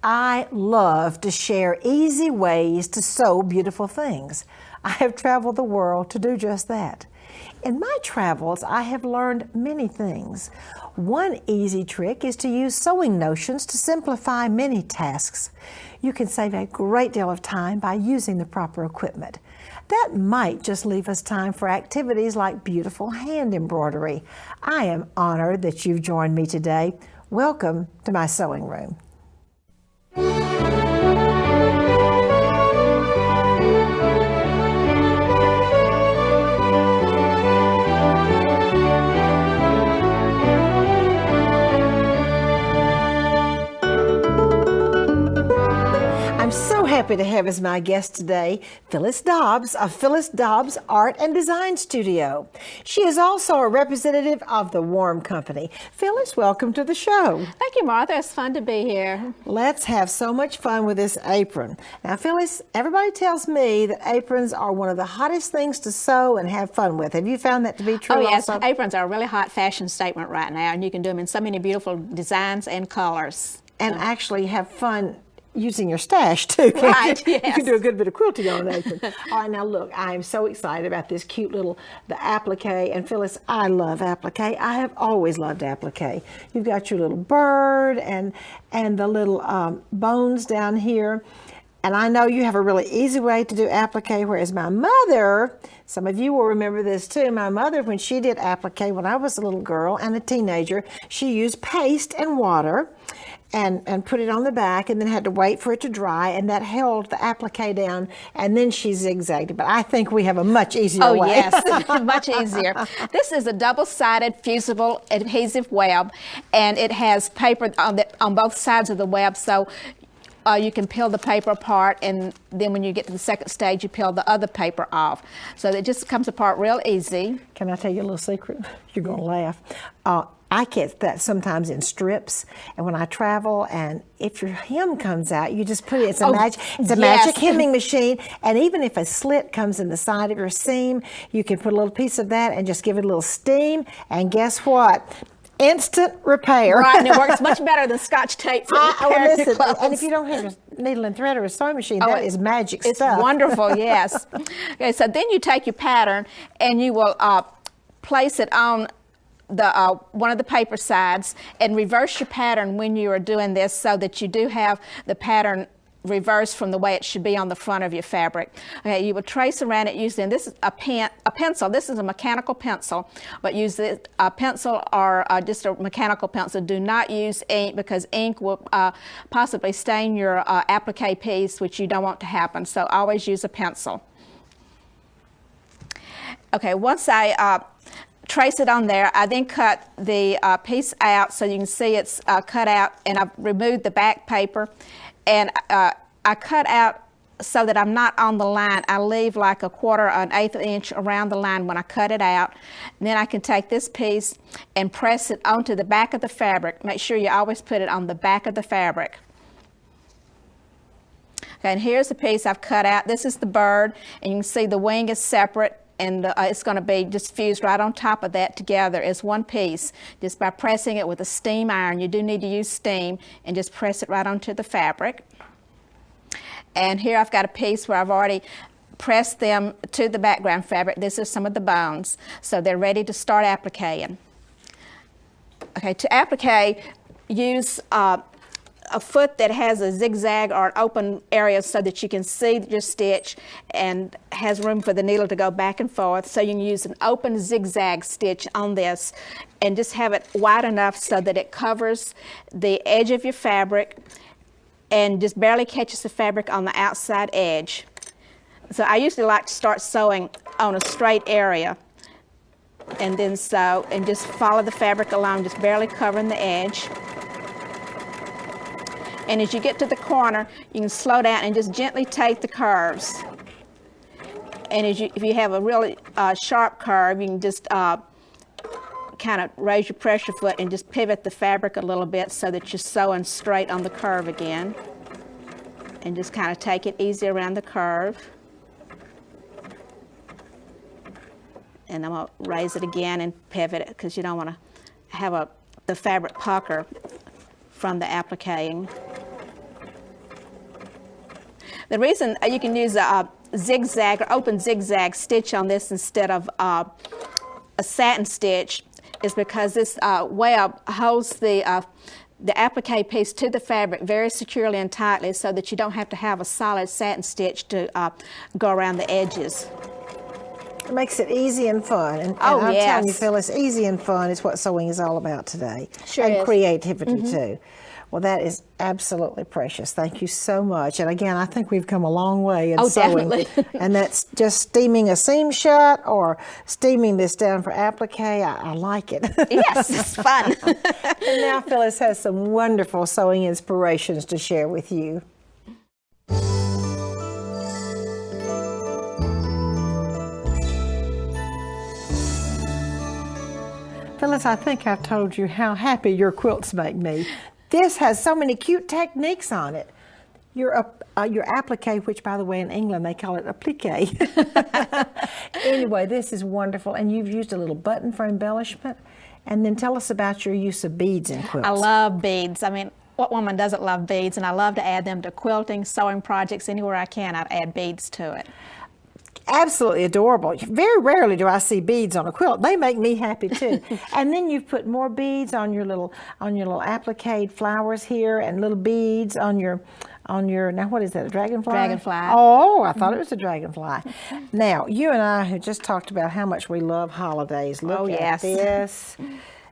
I love to share easy ways to sew beautiful things. I have traveled the world to do just that. In my travels, I have learned many things. One easy trick is to use sewing notions to simplify many tasks. You can save a great deal of time by using the proper equipment. That might just leave us time for activities like beautiful hand embroidery. I am honored that you've joined me today. Welcome to my sewing room. I'm so happy to have as my guest today Phyllis Dobbs of Phyllis Dobbs Art and Design Studio. She is also a representative of the Warm Company. Phyllis, welcome to the show. Thank you, Martha. It's fun to be here. Let's have so much fun with this apron. Now, Phyllis, everybody tells me that aprons are one of the hottest things to sew and have fun with. Have you found that to be true? Oh, yes. Also? Aprons are a really hot fashion statement right now, and you can do them in so many beautiful designs and colors. And actually have fun using your stash too. Right, yes. You can do a good bit of quilting on an apron. All right, now look, I am so excited about this cute little, the applique. And Phyllis, I love applique. I have always loved applique. You've got your little bird and the little bones down here. And I know you have a really easy way to do applique, whereas my mother, some of you will remember this too, my mother, when she did applique when I was a little girl and a teenager, she used paste and water and put it on the back and then had to wait for it to dry, and that held the applique down, and then she zigzagged. But I think we have a much easier way. Oh, yes, much easier. This is a double-sided fusible adhesive web, and it has paper on both sides of the web, so you can peel the paper apart, and then when you get to the second stage, you peel the other paper off. So it just comes apart real easy. Can I tell you a little secret? You're going to laugh. I get that sometimes in strips, and when I travel, and if your hem comes out, you just put it, it's a magic hemming machine, and even if a slit comes in the side of your seam, you can put a little piece of that and just give it a little steam, and guess what? Instant repair. Right, and it works much better than Scotch tape for repairing your clothes. And if you don't have a needle and thread or a sewing machine, that is magic stuff. It's wonderful, yes. Okay, so then you take your pattern and you will place it on the one of the paper sides and reverse your pattern when you are doing this, so that you do have the pattern reversed from the way it should be on the front of your fabric. Okay, you will trace around it using, this is a pencil. This is a mechanical pencil, but use a pencil or just a mechanical pencil. Do not use ink, because ink will possibly stain your applique piece, which you don't want to happen. So always use a pencil. Okay, once I trace it on there, I then cut the piece out so you can see it's cut out, and I've removed the back paper, and I cut out so that I'm not on the line. I leave like a quarter or an eighth inch around the line when I cut it out. And then I can take this piece and press it onto the back of the fabric. Make sure you always put it on the back of the fabric. Okay, and here's the piece I've cut out. This is the bird, and you can see the wing is separate, and it's going to be just fused right on top of that together as one piece, just by pressing it with a steam iron. You do need to use steam, and just press it right onto the fabric. And here I've got a piece where I've already pressed them to the background fabric. This is some of the bones, so they're ready to start appliquing. Okay, to applique, use a foot that has a zigzag or an open area so that you can see your stitch and has room for the needle to go back and forth. So you can use an open zigzag stitch on this and just have it wide enough so that it covers the edge of your fabric and just barely catches the fabric on the outside edge. So I usually like to start sewing on a straight area and then sew and just follow the fabric along, just barely covering the edge. And as you get to the corner, you can slow down and just gently take the curves. And if you have a really sharp curve, you can just kind of raise your pressure foot and just pivot the fabric a little bit so that you're sewing straight on the curve again. And just kind of take it easy around the curve. And I'm going to raise it again and pivot it, because you don't want to have the fabric pucker from the appliquing. The reason you can use a zigzag or open zigzag stitch on this instead of a satin stitch is because this web holds the applique piece to the fabric very securely and tightly so that you don't have to have a solid satin stitch to go around the edges. It makes it easy and fun. And oh, I'm yes. telling you, Phyllis, easy and fun is what sewing is all about today. Sure and is. creativity, too. Well, that is absolutely precious. Thank you so much. And again, I think we've come a long way in sewing. Definitely. And that's just steaming a seam shut or steaming this down for applique. I like it. Yes, it's fun. And now Phyllis has some wonderful sewing inspirations to share with you. Phyllis, I think I've told you how happy your quilts make me. This has so many cute techniques on it. Your applique, which by the way in England they call it applique. Anyway, this is wonderful, and you've used a little button for embellishment. And then tell us about your use of beads in quilts. I love beads. I mean, what woman doesn't love beads? And I love to add them to quilting, sewing projects, anywhere I can, I'd add beads to it. Absolutely adorable. Very rarely do I see beads on a quilt. They make me happy too. And then you've put more beads on your little applique flowers here, and little beads on your now what is that, a dragonfly? Dragonfly. Oh, I thought it was a dragonfly. Now, you and I have just talked about how much we love holidays. Look at this.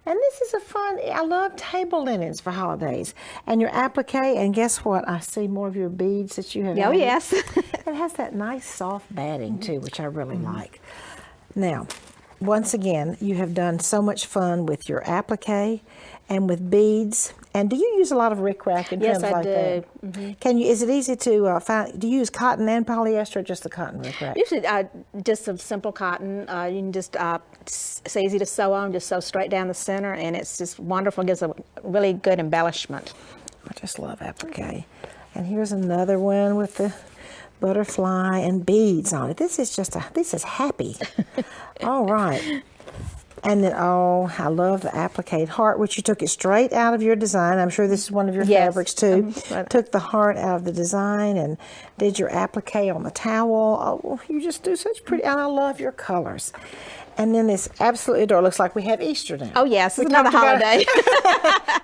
And this is I love table linens for holidays. And your applique, and guess what? I see more of your beads that you have. Oh, added. yes. It has that nice soft batting too, which I really like. Now, once again, you have done so much fun with your applique and with beads. And do you use a lot of rickrack and trims like that? Yes, I do. Is it easy to find? Do you use cotton and polyester, or just the cotton rickrack? Usually just some simple cotton. You can just, it's easy to sew on, just sew straight down the center, and it's just wonderful. It gives a really good embellishment. I just love applique. And here's another one with the butterfly and beads on it. This is happy. All right. And then, I love the applique heart, which you took it straight out of your design. I'm sure this is one of your fabrics too. Took the heart out of the design and did your applique on the towel. Oh, you just do such pretty, and I love your colors. And then this absolutely adorable, looks like we have Easter now. Oh yes, it's another holiday.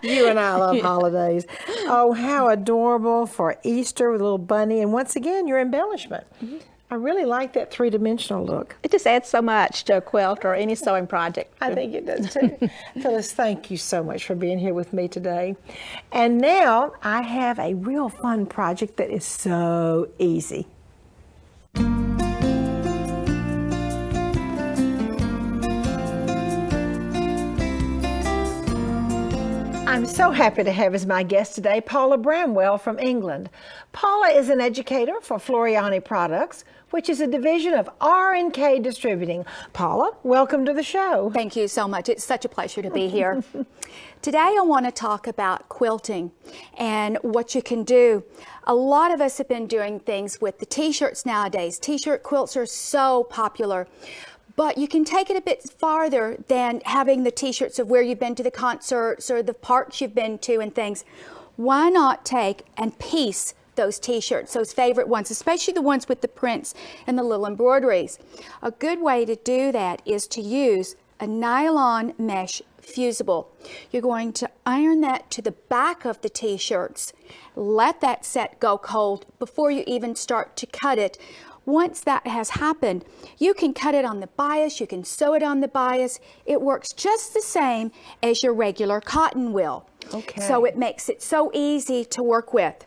You and I love holidays. Oh, how adorable for Easter with a little bunny. And once again, your embellishment. I really like that three-dimensional look. It just adds so much to a quilt or any sewing project. I think it does too. Phyllis, thank you so much for being here with me today. And now I have a real fun project that is so easy. I'm so happy to have as my guest today Paula Bramwell from England. Paula is an educator for Floriani Products, which is a division of R&K Distributing. Paula, welcome to the show. Thank you so much. It's such a pleasure to be here. Today I want to talk about quilting and what you can do. A lot of us have been doing things with the t-shirts nowadays. T-shirt quilts are so popular. But you can take it a bit farther than having the t-shirts of where you've been to the concerts or the parks you've been to and things. Why not take and piece those t-shirts, those favorite ones, especially the ones with the prints and the little embroideries? A good way to do that is to use a nylon mesh fusible. You're going to iron that to the back of the t-shirts. Let that set go cold before you even start to cut it. Once that has happened, you can cut it on the bias, you can sew it on the bias. It works just the same as your regular cotton will. Okay. So it makes it so easy to work with.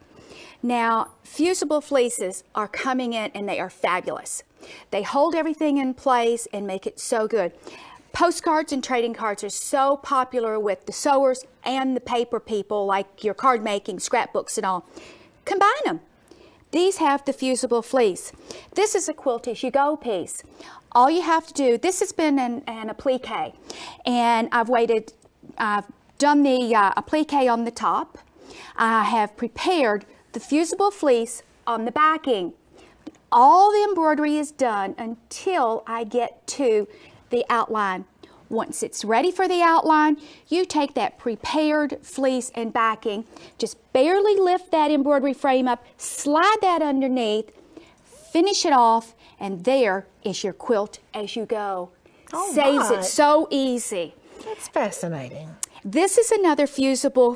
Now, fusible fleeces are coming in and they are fabulous. They hold everything in place and make it so good. Postcards and trading cards are so popular with the sewers and the paper people, like your card making, scrapbooks and all. Combine them. These have the fusible fleece. This is a quilt as you go piece. All you have to do, this has been an applique, and I've done the applique on the top. I have prepared the fusible fleece on the backing. All the embroidery is done until I get to the outline. Once it's ready for the outline, you take that prepared fleece and backing, just barely lift that embroidery frame up, slide that underneath, finish it off, and there is your quilt as you go. Oh, Saves my. it so easy. That's fascinating. This is another fusible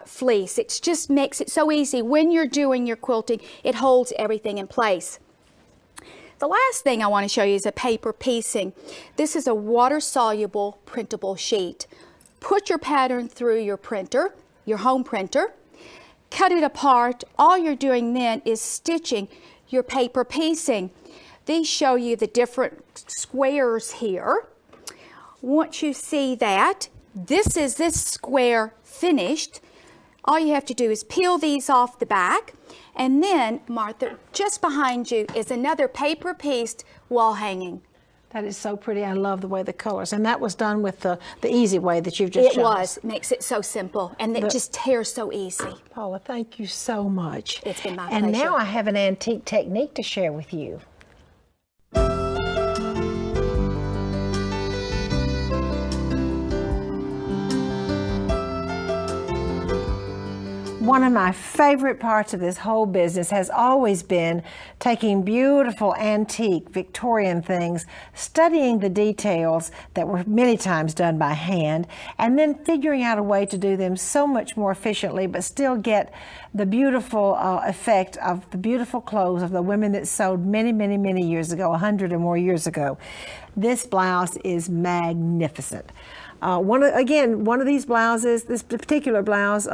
fleece. It just makes it so easy when you're doing your quilting. It holds everything in place. The last thing I want to show you is a paper piecing. This is a water-soluble printable sheet. Put your pattern through your printer, your home printer, cut it apart. All you're doing then is stitching your paper piecing. These show you the different squares here. Once you see that, this is this square finished. All you have to do is peel these off the back. And then, Martha, just behind you is another paper pieced wall hanging. That is so pretty. I love the way the colors. And that was done with the easy way that you've just shown us. It makes it so simple, and it just tears so easy. Paula, thank you so much. It's been my And pleasure. now I have an antique technique to share with you. One of my favorite parts of this whole business has always been taking beautiful antique Victorian things, studying the details that were many times done by hand, and then figuring out a way to do them so much more efficiently but still get the beautiful effect of the beautiful clothes of the women that sewed many, many, many years ago, 100 or more years ago. This blouse is magnificent. One of these blouses, this particular blouse,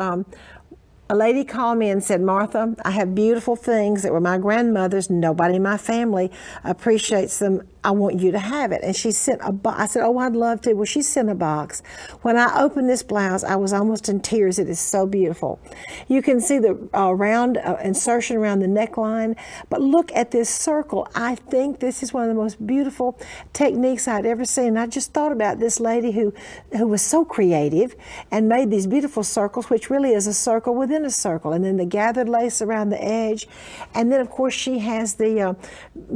a lady called me and said, Martha, I have beautiful things that were my grandmother's. Nobody in my family appreciates them. I want you to have it. And she sent a box. I said, oh, I'd love to. Well, she sent a box. When I opened this blouse, I was almost in tears. It is so beautiful. You can see the round insertion around the neckline. But look at this circle. I think this is one of the most beautiful techniques I'd ever seen. And I just thought about this lady who was so creative and made these beautiful circles, which really is a circle within a circle. And then the gathered lace around the edge. And then, of course, she has the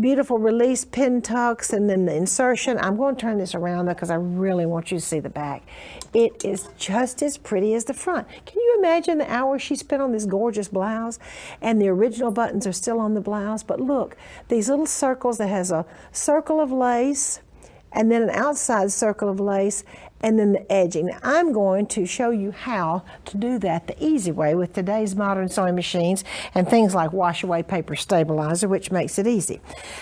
beautiful release pin tucks and then the insertion. I'm going to turn this around though because I really want you to see the back. It is just as pretty as the front. Can you imagine the hours she spent on this gorgeous blouse? And the original buttons are still on the blouse. But look, these little circles that has a circle of lace and then an outside circle of lace and then the edging. Now, I'm going to show you how to do that the easy way with today's modern sewing machines and things like wash-away paper stabilizer, which makes it easy.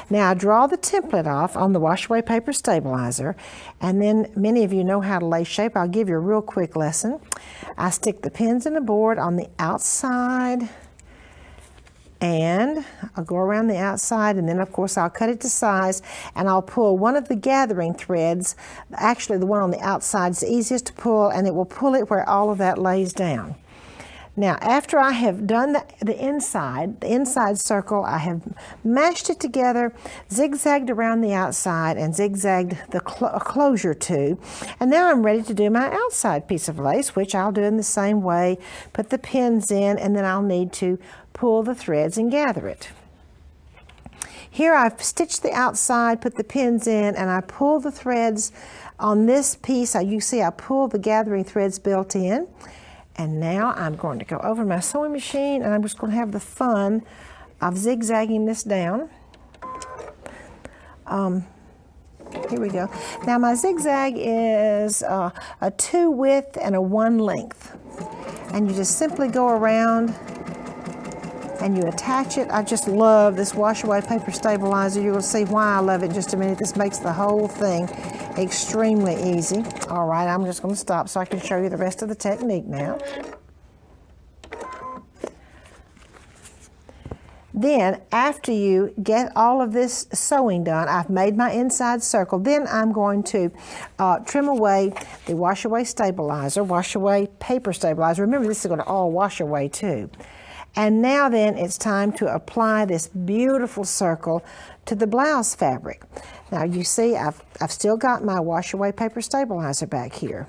Now, I draw the template off on the wash-away paper stabilizer, and then many of you know how to lace shape. I'll give you a real quick lesson. I stick the pins in the board on the outside, and I'll go around the outside, and then of course I'll cut it to size, and I'll pull one of the gathering threads. Actually, the one on the outside is the easiest to pull, and it will pull it where all of that lays down. Now, after I have done the inside circle, I have mashed it together, zigzagged around the outside, and zigzagged the closure too. And now I'm ready to do my outside piece of lace, which I'll do in the same way. Put the pins in, and then I'll need to pull the threads and gather it. Here I've stitched the outside, put the pins in, and I pull the threads on this piece. You see I pull the gathering threads built in. And now I'm going to go over my sewing machine, and I'm just going to have the fun of zigzagging this down. Here we go. Now my zigzag is a 2 width and a 1 length. And you just simply go around and you attach it. I just love this wash-away paper stabilizer. You're going to see why I love it in just a minute. This makes the whole thing extremely easy. All right, I'm just going to stop so I can show you the rest of the technique now. Then, after you get all of this sewing done, I've made my inside circle. Then I'm going to trim away the wash-away stabilizer, wash-away paper stabilizer. Remember, this is going to all wash away too. And now then it's time to apply this beautiful circle to the blouse fabric. Now you see I've still got my wash-away paper stabilizer back here.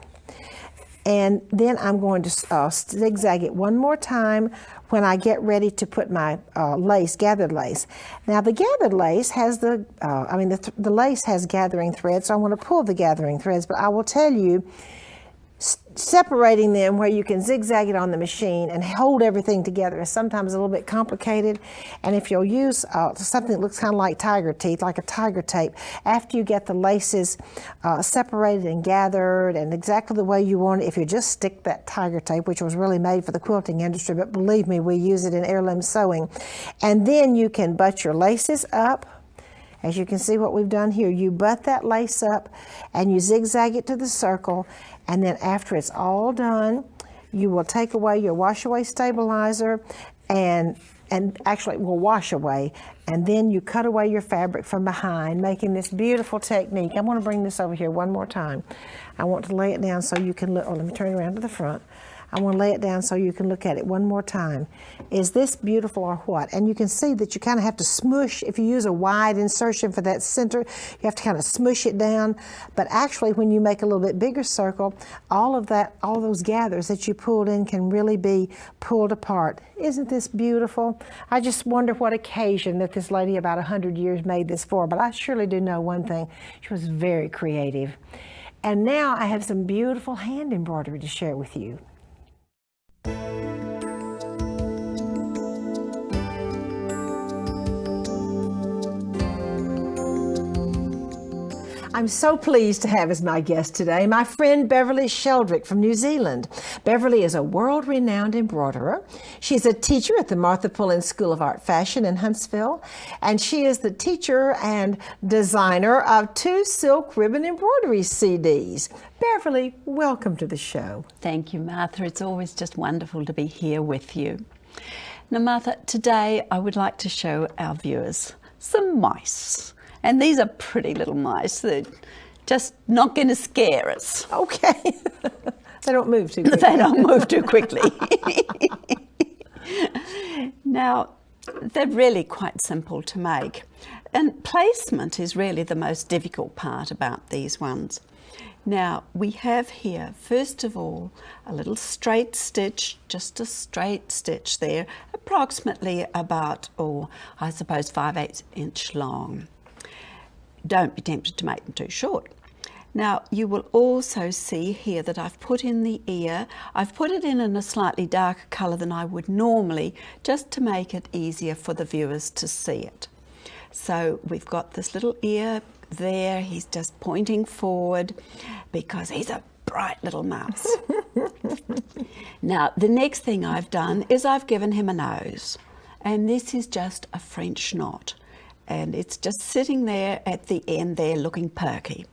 And then I'm going to zigzag it one more time when I get ready to put my gathered lace. Now the gathered lace has the lace has gathering threads, so I want to pull the gathering threads, but I will tell you, separating them where you can zigzag it on the machine and hold everything together is sometimes a little bit complicated. And if you'll use something that looks kind of like tiger teeth, like a tiger tape, after you get the laces separated and gathered and exactly the way you want it, if you just stick that tiger tape, which was really made for the quilting industry, but believe me, we use it in heirloom sewing, and then you can butt your laces up. As you can see what we've done here, you butt that lace up and you zigzag it to the circle, and then after it's all done, you will take away your wash away stabilizer and actually it will wash away, and then you cut away your fabric from behind, making this beautiful technique. I want to bring this over here one more time. I want to lay it down so you can look. Oh, let me turn it around to the front. I want to lay it down so you can look at it one more time. Is this beautiful or what? And you can see that you kind of have to smush. If you use a wide insertion for that center, you have to kind of smush it down. But actually, when you make a little bit bigger circle, all those gathers that you pulled in can really be pulled apart. Isn't this beautiful? I just wonder what occasion that this lady about 100 years made this for, but I surely do know one thing. She was very creative. And now I have some beautiful hand embroidery to share with you. I'm so pleased to have as my guest today my friend Beverley Sheldrick from New Zealand. Beverley is a world-renowned embroiderer. She's a teacher at the Martha Pullen School of Art Fashion in Huntsville, and she is the teacher and designer of 2 silk ribbon embroidery CDs. Beverley, welcome to the show. Thank you, Martha. It's always just wonderful to be here with you. Now, Martha, today I would like to show our viewers some mice. And these are pretty little mice. They're just not going to scare us. Okay. They don't move too quickly. They don't move too quickly. Now, they're really quite simple to make. And placement is really the most difficult part about these ones. Now, we have here, first of all, a little straight stitch, just a straight stitch there, approximately about, I suppose, 5/8 inch long. Don't be tempted to make them too short. Now, you will also see here that I've put in the ear. I've put it in a slightly darker colour than I would normally, just to make it easier for the viewers to see it. So we've got this little ear there. He's just pointing forward because he's a bright little mouse. Now, the next thing I've done is I've given him a nose. And this is just a French knot. And it's just sitting there at the end there looking perky.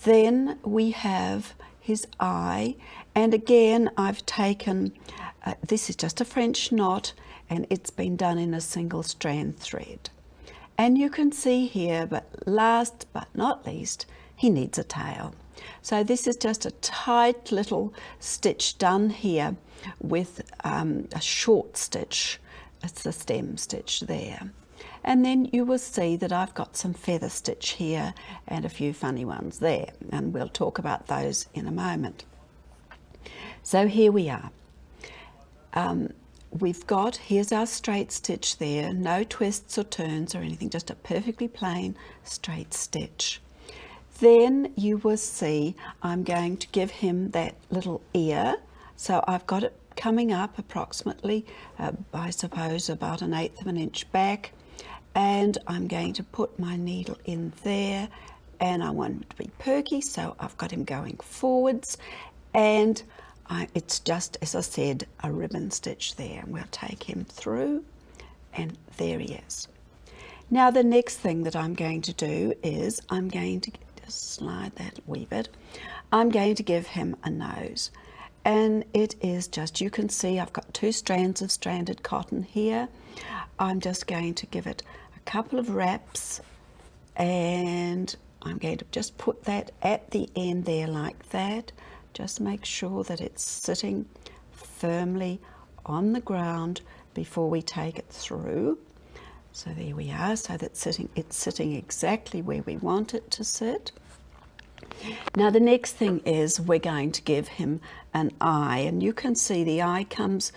Then we have his eye, and again I've taken, this is just a French knot, and it's been done in a single strand thread. And you can see here, but last but not least, he needs a tail. So this is just a tight little stitch done here with a short stitch. It's the stem stitch there. And then you will see that I've got some feather stitch here and a few funny ones there, and we'll talk about those in a moment. So here we are. Here's our straight stitch there, no twists or turns or anything, just a perfectly plain straight stitch. Then you will see I'm going to give him that little ear. So I've got it coming up approximately, I suppose, about 1/8 of an inch back. And I'm going to put my needle in there, and I want him to be perky, so I've got him going forwards, and it's just, as I said, a ribbon stitch there, and we'll take him through, and there he is. Now the next thing that I'm going to do is I'm going to just slide that a wee bit. I'm going to give him a nose, and it is just, you can see I've got 2 strands of stranded cotton here. I'm just going to give it couple of wraps, and I'm going to just put that at the end there like that. Just make sure that it's sitting firmly on the ground before we take it through. So there we are, so that it's sitting exactly where we want it to sit. Now the next thing is we're going to give him an eye, and you can see the eye comes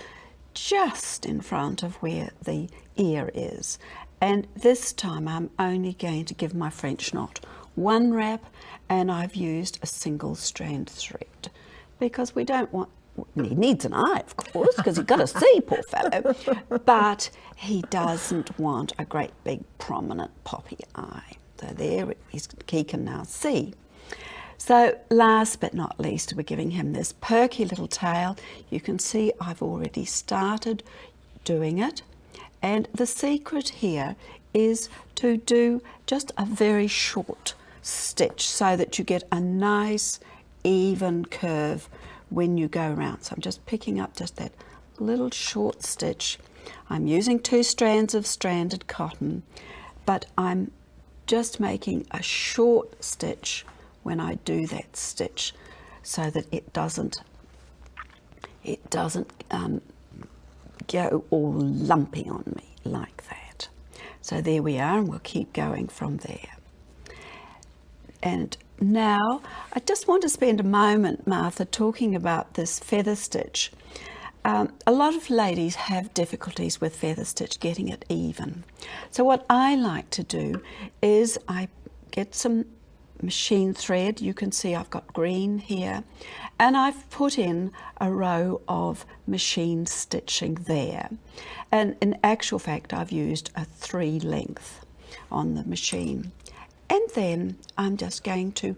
just in front of where the ear is. And this time I'm only going to give my French knot one wrap, and I've used a single strand thread because we don't want, he needs an eye of course because he's got to see, poor fellow, but he doesn't want a great big prominent poppy eye. So there he can now see. So last but not least, we're giving him this perky little tail. You can see I've already started doing it. And the secret here is to do just a very short stitch so that you get a nice even curve when you go around. So I'm just picking up just that little short stitch. I'm using 2 strands of stranded cotton, but I'm just making a short stitch when I do that stitch so that it doesn't go all lumpy on me like that. So there we are, and we'll keep going from there. And now I just want to spend a moment, Martha, talking about this feather stitch. A lot of ladies have difficulties with feather stitch, getting it even. So what I like to do is I get some machine thread. You can see I've got green here, and I've put in a row of machine stitching there, and in actual fact I've used a 3 length on the machine, and then I'm just going to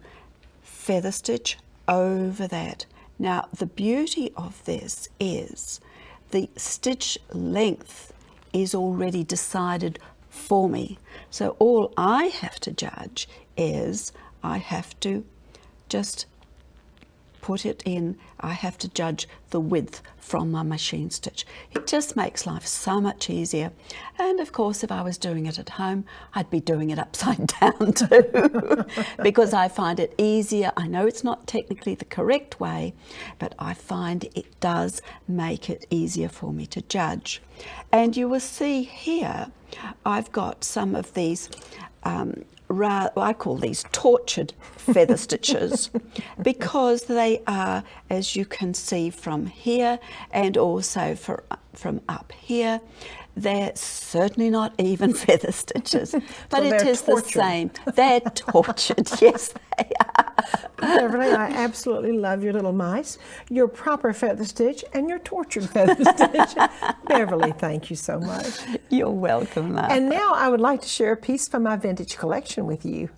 feather stitch over that. Now the beauty of this is the stitch length is already decided for me, so all I have to judge is I have to just put it in. I have to judge the width from my machine stitch. It just makes life so much easier. And of course, if I was doing it at home, I'd be doing it upside down too, because I find it easier. I know it's not technically the correct way, but I find it does make it easier for me to judge. And you will see here, I've got some of these I call these tortured feather stitches because they are, as you can see from here and also from up here, they're certainly not even feather stitches, but it is tortured. The same. They're tortured, yes they are. Beverly, I absolutely love your little mice, your proper feather stitch, and your tortured feather stitch. Beverly, thank you so much. You're welcome, Martha. And now I would like to share a piece from my vintage collection with you.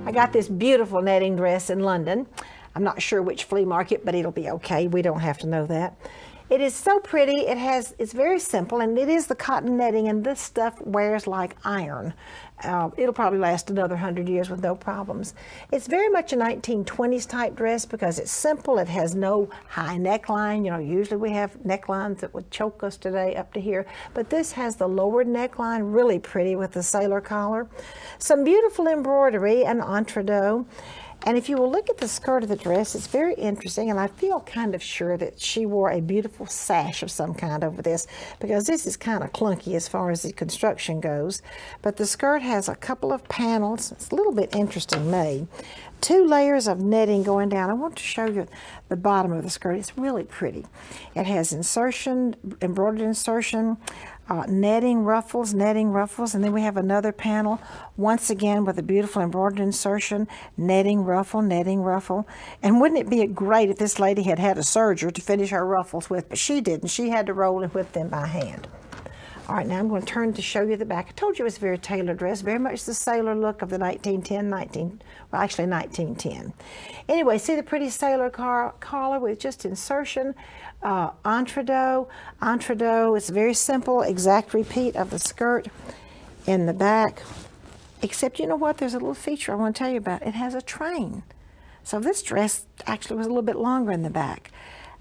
I got this beautiful netting dress in London. I'm not sure which flea market, but it'll be okay. We don't have to know that. It is so pretty. It's very simple, and it is the cotton netting, and this stuff wears like iron. It'll probably last another 100 years with no problems. It's very much a 1920s type dress because it's simple. It has no high neckline. You know, usually we have necklines that would choke us today up to here, but this has the lowered neckline, really pretty with the sailor collar. Some beautiful embroidery and entredeaux. And if you will look at the skirt of the dress, it's very interesting, and I feel kind of sure that she wore a beautiful sash of some kind over this, because this is kind of clunky as far as the construction goes. But the skirt has a couple of panels. It's a little bit interesting made. 2 layers of netting going down. I want to show you the bottom of the skirt. It's really pretty. It has insertion, embroidered insertion, netting ruffles, and then we have another panel, once again with a beautiful embroidered insertion, netting ruffle. And wouldn't it be great if this lady had had a serger to finish her ruffles with, but she didn't. She had to roll and whip them by hand. All right, now I'm going to turn to show you the back. I told you it was a very tailored dress, very much the sailor look of the 1910. Anyway, see the pretty sailor collar with just insertion, entredeaux. It's very simple, exact repeat of the skirt in the back. Except, you know what? There's a little feature I want to tell you about. It has a train. So this dress actually was a little bit longer in the back.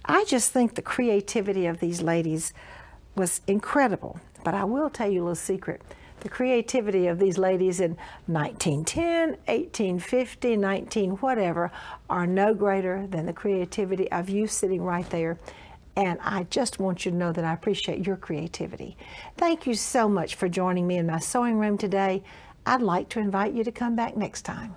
I just think the creativity of these ladies was incredible. But I will tell you a little secret. The creativity of these ladies in 1910, 1850, 19 whatever are no greater than the creativity of you sitting right there And I just want you to know that I appreciate your creativity. Thank you so much for joining me in my sewing room today. I'd like to invite you to come back next time.